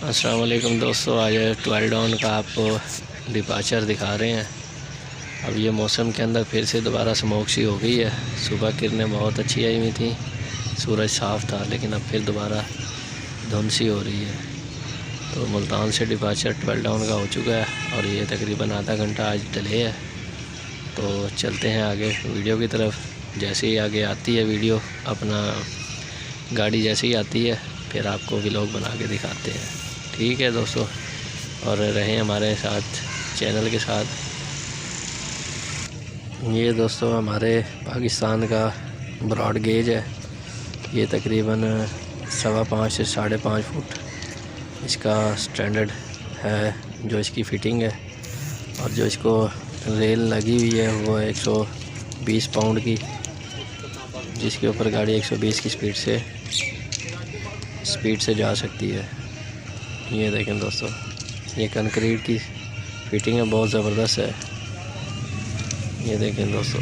अस्सलाम वालेकुम दोस्तों, आज 12 डाउन का आपको डिपार्चर दिखा रहे हैं। अब ये मौसम के अंदर फिर से दोबारा स्मोक सी हो गई है। सुबह किरणें बहुत अच्छी आई हुई थी, सूरज साफ़ था, लेकिन अब फिर दोबारा धुंध सी हो रही है। तो मुल्तान से डिपार्चर 12 डाउन का हो चुका है और ये तकरीबन आधा घंटा आज डिले है। तो चलते हैं आगे वीडियो की तरफ। जैसे ही आगे आती है वीडियो, अपना गाड़ी जैसे ही आती है फिर आपको व्लॉग बना के दिखाते हैं। ठीक है दोस्तों, और रहें हमारे साथ, चैनल के साथ। ये दोस्तों हमारे पाकिस्तान का ब्रॉड गेज है। ये तकरीबन 5.25 से 5.5 फुट इसका स्टैंडर्ड है जो इसकी फ़िटिंग है। और जो इसको रेल लगी हुई है वो 120 पाउंड की, जिसके ऊपर गाड़ी 120 की स्पीड से जा सकती है। ये देखें दोस्तों, ये कंक्रीट की फिटिंग है, बहुत ज़बरदस्त है। ये देखें दोस्तों।